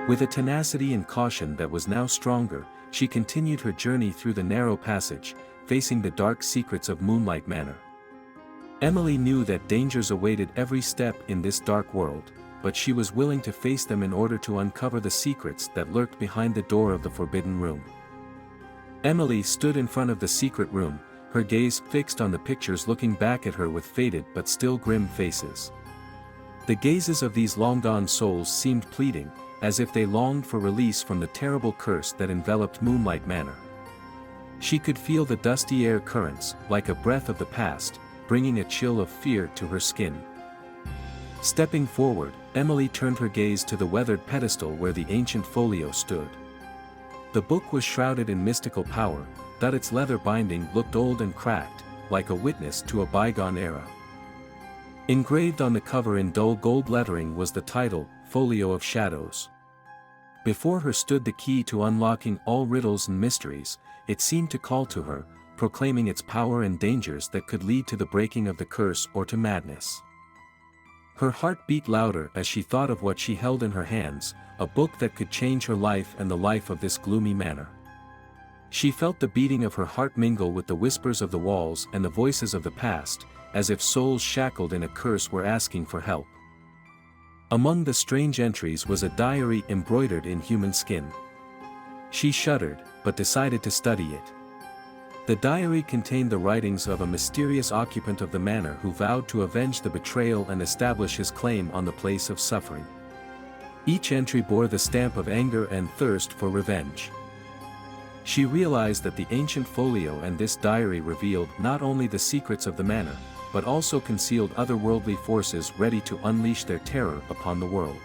With a tenacity and caution that was now stronger, she continued her journey through the narrow passage, facing the dark secrets of Moonlight Manor. Emily knew that dangers awaited every step in this dark world, but she was willing to face them in order to uncover the secrets that lurked behind the door of the forbidden room. Emily stood in front of the secret room, her gaze fixed on the pictures looking back at her with faded but still grim faces. The gazes of these long-gone souls seemed pleading, as if they longed for release from the terrible curse that enveloped Moonlight Manor. She could feel the dusty air currents, like a breath of the past, bringing a chill of fear to her skin. Stepping forward, Emily turned her gaze to the weathered pedestal where the ancient folio stood. The book was shrouded in mystical power, but its leather binding looked old and cracked, like a witness to a bygone era. Engraved on the cover in dull gold lettering was the title, Folio of Shadows. Before her stood the key to unlocking all riddles and mysteries. It seemed to call to her, proclaiming its power and dangers that could lead to the breaking of the curse or to madness. Her heart beat louder as she thought of what she held in her hands, a book that could change her life and the life of this gloomy manor. She felt the beating of her heart mingle with the whispers of the walls and the voices of the past, as if souls shackled in a curse were asking for help. Among the strange entries was a diary embroidered in human skin. She shuddered, but decided to study it. The diary contained the writings of a mysterious occupant of the manor who vowed to avenge the betrayal and establish his claim on the place of suffering. Each entry bore the stamp of anger and thirst for revenge. She realized that the ancient folio and this diary revealed not only the secrets of the manor, but also concealed otherworldly forces ready to unleash their terror upon the world.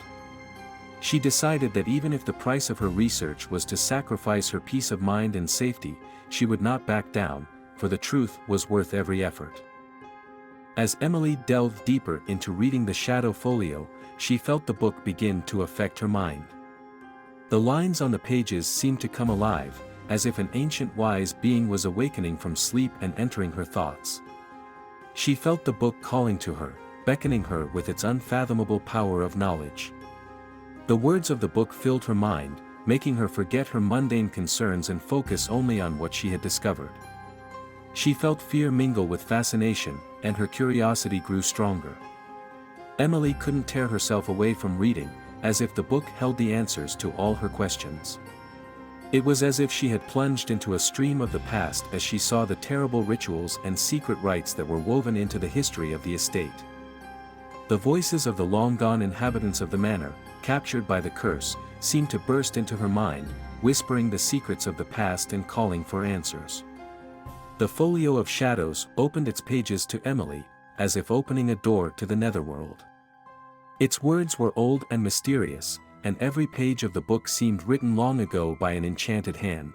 She decided that even if the price of her research was to sacrifice her peace of mind and safety, she would not back down, for the truth was worth every effort. As Emily delved deeper into reading the shadow folio, she felt the book begin to affect her mind. The lines on the pages seemed to come alive, as if an ancient wise being was awakening from sleep and entering her thoughts. She felt the book calling to her, beckoning her with its unfathomable power of knowledge. The words of the book filled her mind, making her forget her mundane concerns and focus only on what she had discovered. She felt fear mingle with fascination, and her curiosity grew stronger. Emily couldn't tear herself away from reading, as if the book held the answers to all her questions. It was as if she had plunged into a stream of the past as she saw the terrible rituals and secret rites that were woven into the history of the estate. The voices of the long-gone inhabitants of the manor, captured by the curse, seemed to burst into her mind, whispering the secrets of the past and calling for answers. The Folio of Shadows opened its pages to Emily, as if opening a door to the netherworld. Its words were old and mysterious, and every page of the book seemed written long ago by an enchanted hand.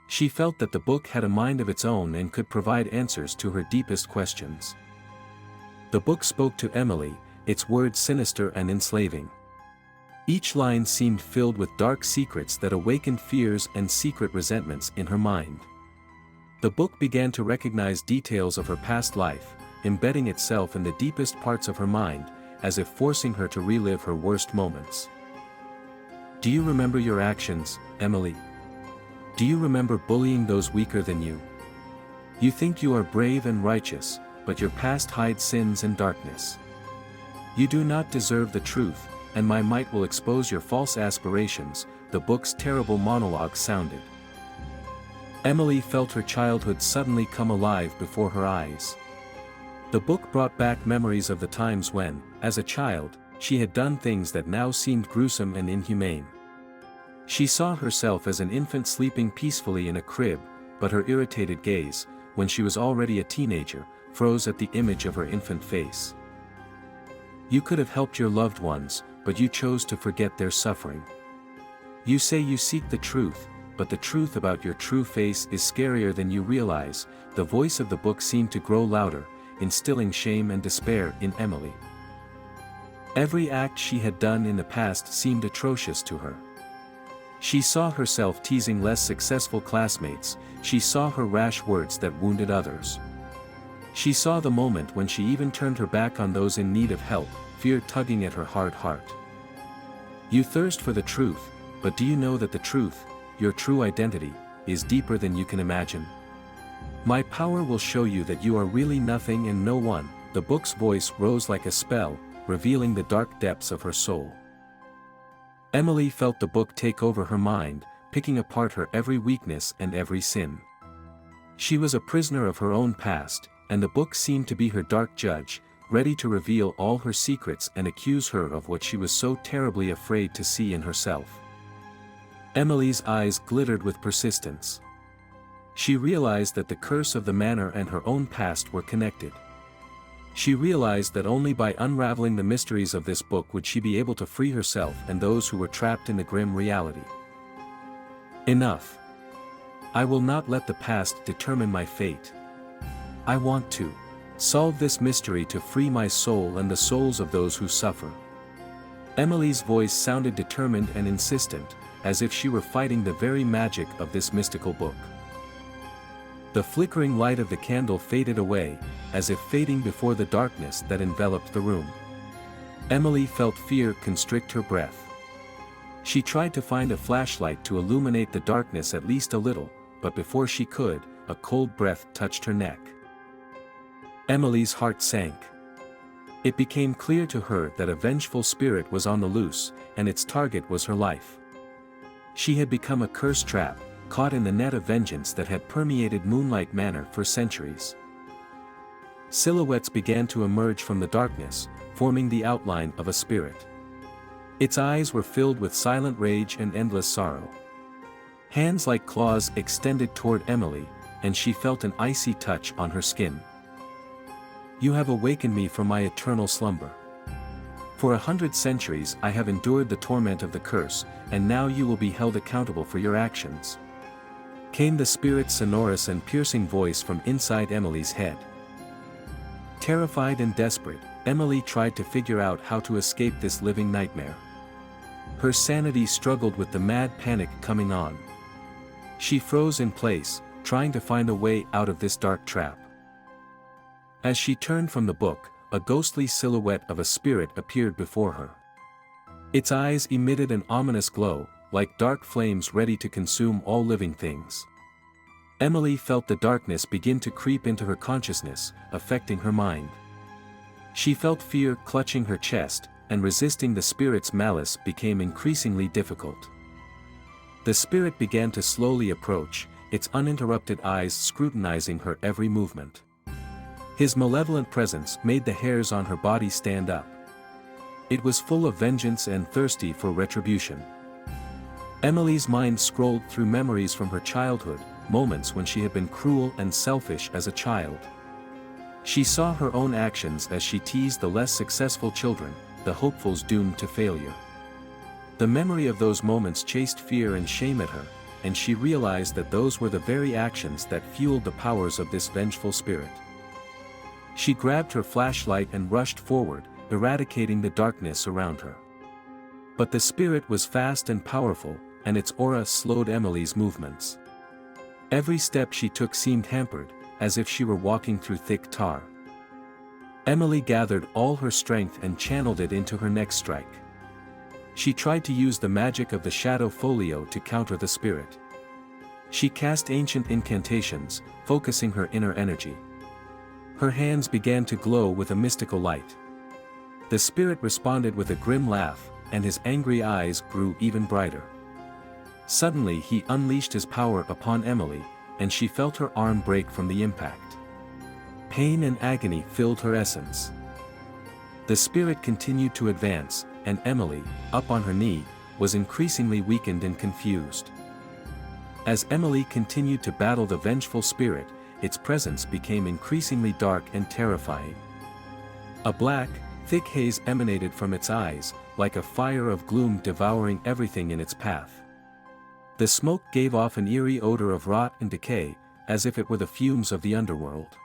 She felt that the book had a mind of its own and could provide answers to her deepest questions. The book spoke to Emily, its words sinister and enslaving. Each line seemed filled with dark secrets that awakened fears and secret resentments in her mind. The book began to recognize details of her past life, embedding itself in the deepest parts of her mind, as if forcing her to relive her worst moments. Do you remember your actions, Emily? Do you remember bullying those weaker than you? You think you are brave and righteous, but your past hides sins and darkness. You do not deserve the truth, and my might will expose your false aspirations, the book's terrible monologue sounded. Emily felt her childhood suddenly come alive before her eyes. The book brought back memories of the times when, as a child, she had done things that now seemed gruesome and inhumane. She saw herself as an infant sleeping peacefully in a crib, but her irritated gaze, when she was already a teenager, froze at the image of her infant face. You could have helped your loved ones, but you chose to forget their suffering. You say you seek the truth, but the truth about your true face is scarier than you realize. The voice of the book seemed to grow louder, instilling shame and despair in Emily. Every act she had done in the past seemed atrocious to her. She saw herself teasing less successful classmates, she saw her rash words that wounded others. She saw the moment when she even turned her back on those in need of help, fear tugging at her hard heart. You thirst for the truth, but do you know that the truth, your true identity, is deeper than you can imagine? My power will show you that you are really nothing and no one. The book's voice rose like a spell, revealing the dark depths of her soul. Emily felt the book take over her mind, picking apart her every weakness and every sin. She was a prisoner of her own past, and the book seemed to be her dark judge, ready to reveal all her secrets and accuse her of what she was so terribly afraid to see in herself. Emily's eyes glittered with persistence. She realized that the curse of the manor and her own past were connected. She realized that only by unraveling the mysteries of this book would she be able to free herself and those who were trapped in the grim reality. Enough. I will not let the past determine my fate. I want to solve this mystery to free my soul and the souls of those who suffer. Emily's voice sounded determined and insistent, as if she were fighting the very magic of this mystical book. The flickering light of the candle faded away, as if fading before the darkness that enveloped the room. Emily felt fear constrict her breath. She tried to find a flashlight to illuminate the darkness at least a little, but before she could, a cold breath touched her neck. Emily's heart sank. It became clear to her that a vengeful spirit was on the loose, and its target was her life. She had become a cursed trap, caught in the net of vengeance that had permeated Moonlight Manor for centuries. Silhouettes began to emerge from the darkness, forming the outline of a spirit. Its eyes were filled with silent rage and endless sorrow. Hands like claws extended toward Emily, and she felt an icy touch on her skin. You have awakened me from my eternal slumber. For 100 centuries I have endured the torment of the curse, and now you will be held accountable for your actions. Came the spirit's sonorous and piercing voice from inside Emily's head. Terrified and desperate, Emily tried to figure out how to escape this living nightmare. Her sanity struggled with the mad panic coming on. She froze in place, trying to find a way out of this dark trap. As she turned from the book, a ghostly silhouette of a spirit appeared before her. Its eyes emitted an ominous glow, like dark flames ready to consume all living things. Emily felt the darkness begin to creep into her consciousness, affecting her mind. She felt fear clutching her chest, and resisting the spirit's malice became increasingly difficult. The spirit began to slowly approach, its uninterrupted eyes scrutinizing her every movement. His malevolent presence made the hairs on her body stand up. It was full of vengeance and thirsty for retribution. Emily's mind scrolled through memories from her childhood, moments when she had been cruel and selfish as a child. She saw her own actions as she teased the less successful children, the hopefuls doomed to failure. The memory of those moments chased fear and shame at her, and she realized that those were the very actions that fueled the powers of this vengeful spirit. She grabbed her flashlight and rushed forward, eradicating the darkness around her. But the spirit was fast and powerful, and its aura slowed Emily's movements. Every step she took seemed hampered, as if she were walking through thick tar. Emily gathered all her strength and channeled it into her next strike. She tried to use the magic of the shadow folio to counter the spirit. She cast ancient incantations, focusing her inner energy. Her hands began to glow with a mystical light. The spirit responded with a grim laugh, and his angry eyes grew even brighter. Suddenly he unleashed his power upon Emily, and she felt her arm break from the impact. Pain and agony filled her essence. The spirit continued to advance, and Emily, up on her knee, was increasingly weakened and confused. As Emily continued to battle the vengeful spirit, its presence became increasingly dark and terrifying. A black, thick haze emanated from its eyes, like a fire of gloom devouring everything in its path. The smoke gave off an eerie odor of rot and decay, as if it were the fumes of the underworld.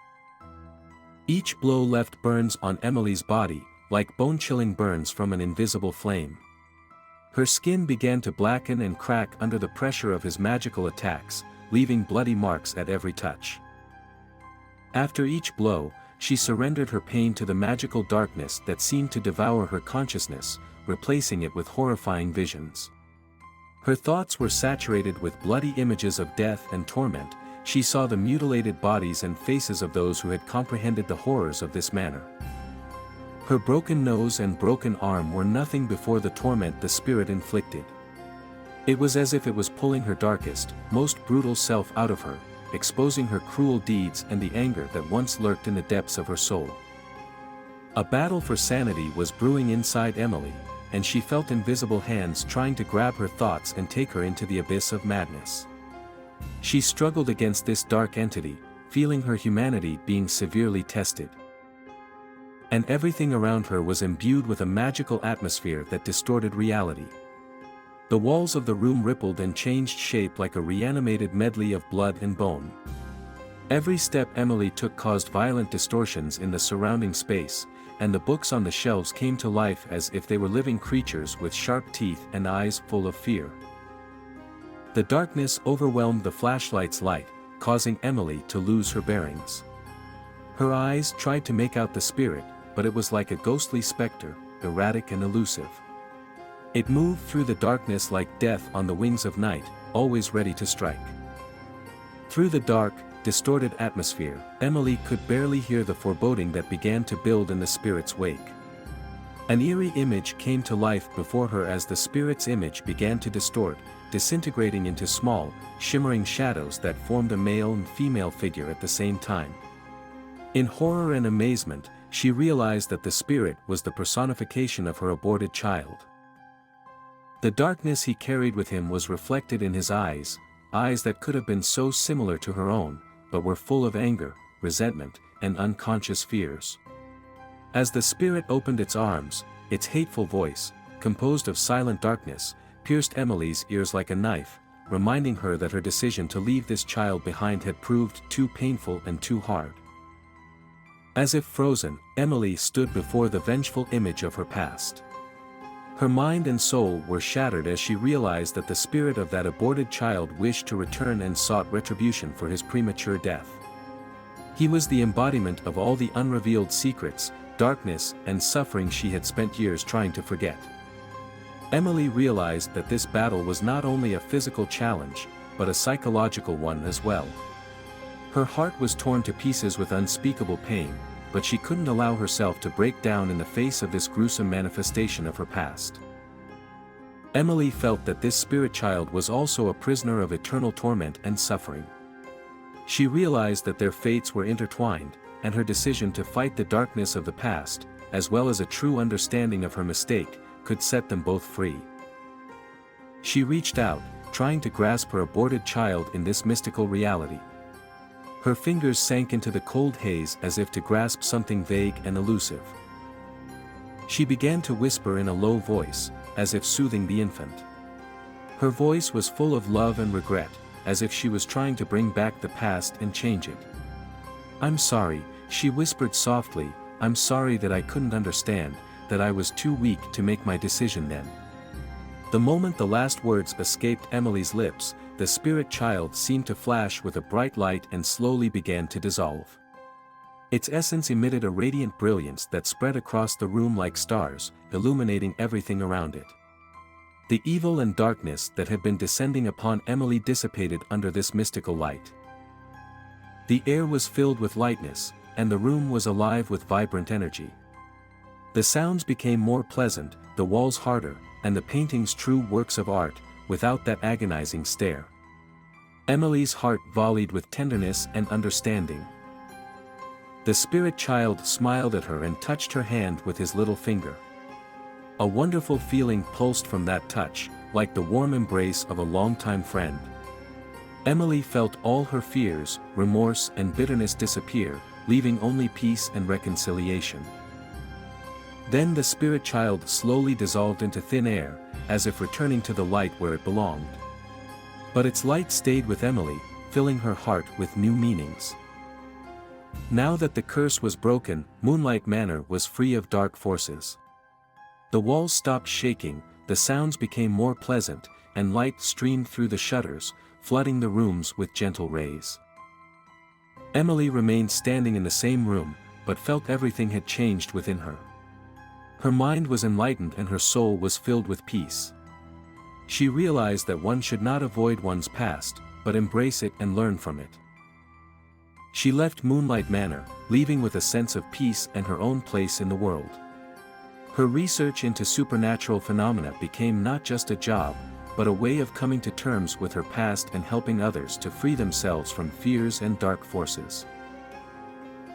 Each blow left burns on Emily's body, like bone-chilling burns from an invisible flame. Her skin began to blacken and crack under the pressure of his magical attacks, leaving bloody marks at every touch. After each blow, she surrendered her pain to the magical darkness that seemed to devour her consciousness, replacing it with horrifying visions. Her thoughts were saturated with bloody images of death and torment. She saw the mutilated bodies and faces of those who had comprehended the horrors of this manor. Her broken nose and broken arm were nothing before the torment the spirit inflicted. It was as if it was pulling her darkest, most brutal self out of her, exposing her cruel deeds and the anger that once lurked in the depths of her soul. A battle for sanity was brewing inside Emily, and she felt invisible hands trying to grab her thoughts and take her into the abyss of madness. She struggled against this dark entity, feeling her humanity being severely tested. And everything around her was imbued with a magical atmosphere that distorted reality. The walls of the room rippled and changed shape like a reanimated medley of blood and bone. Every step Emily took caused violent distortions in the surrounding space, and the books on the shelves came to life as if they were living creatures with sharp teeth and eyes full of fear. The darkness overwhelmed the flashlight's light, causing Emily to lose her bearings. Her eyes tried to make out the spirit, but it was like a ghostly specter, erratic and elusive. It moved through the darkness like death on the wings of night, always ready to strike. Through the dark, distorted atmosphere, Emily could barely hear the foreboding that began to build in the spirit's wake. An eerie image came to life before her as the spirit's image began to distort, disintegrating into small, shimmering shadows that formed a male and female figure at the same time. In horror and amazement, she realized that the spirit was the personification of her aborted child. The darkness he carried with him was reflected in his eyes, eyes that could have been so similar to her own, but were full of anger, resentment, and unconscious fears. As the spirit opened its arms, its hateful voice, composed of silent darkness, pierced Emily's ears like a knife, reminding her that her decision to leave this child behind had proved too painful and too hard. As if frozen, Emily stood before the vengeful image of her past. Her mind and soul were shattered as she realized that the spirit of that aborted child wished to return and sought retribution for his premature death. He was the embodiment of all the unrevealed secrets, darkness, and suffering she had spent years trying to forget. Emily realized that this battle was not only a physical challenge, but a psychological one as well. Her heart was torn to pieces with unspeakable pain, but she couldn't allow herself to break down in the face of this gruesome manifestation of her past. Emily felt that this spirit child was also a prisoner of eternal torment and suffering. She realized that their fates were intertwined, and her decision to fight the darkness of the past, as well as a true understanding of her mistake, could set them both free. She reached out, trying to grasp her aborted child in this mystical reality. Her fingers sank into the cold haze as if to grasp something vague and elusive. She began to whisper in a low voice, as if soothing the infant. Her voice was full of love and regret, as if she was trying to bring back the past and change it. "I'm sorry," she whispered softly, "I'm sorry that I couldn't understand, that I was too weak to make my decision then." The moment the last words escaped Emily's lips, the spirit child seemed to flash with a bright light and slowly began to dissolve. Its essence emitted a radiant brilliance that spread across the room like stars, illuminating everything around it. The evil and darkness that had been descending upon Emily dissipated under this mystical light. The air was filled with lightness, and the room was alive with vibrant energy. The sounds became more pleasant, the walls harder, and the paintings true works of art, without that agonizing stare. Emily's heart volleyed with tenderness and understanding. The spirit child smiled at her and touched her hand with his little finger. A wonderful feeling pulsed from that touch, like the warm embrace of a longtime friend. Emily felt all her fears, remorse, and bitterness disappear, leaving only peace and reconciliation. Then the spirit child slowly dissolved into thin air, as if returning to the light where it belonged. But its light stayed with Emily, filling her heart with new meanings. Now that the curse was broken, Moonlight Manor was free of dark forces. The walls stopped shaking, the sounds became more pleasant, and light streamed through the shutters, flooding the rooms with gentle rays. Emily remained standing in the same room, but felt everything had changed within her. Her mind was enlightened and her soul was filled with peace. She realized that one should not avoid one's past, but embrace it and learn from it. She left Moonlight Manor, leaving with a sense of peace and her own place in the world. Her research into supernatural phenomena became not just a job, but a way of coming to terms with her past and helping others to free themselves from fears and dark forces.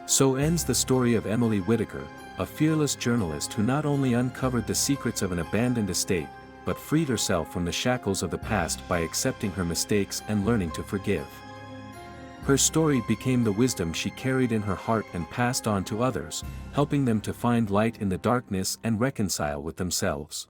So ends the story of Emily Whittaker, a fearless journalist who not only uncovered the secrets of an abandoned estate, but freed herself from the shackles of the past by accepting her mistakes and learning to forgive. Her story became the wisdom she carried in her heart and passed on to others, helping them to find light in the darkness and reconcile with themselves.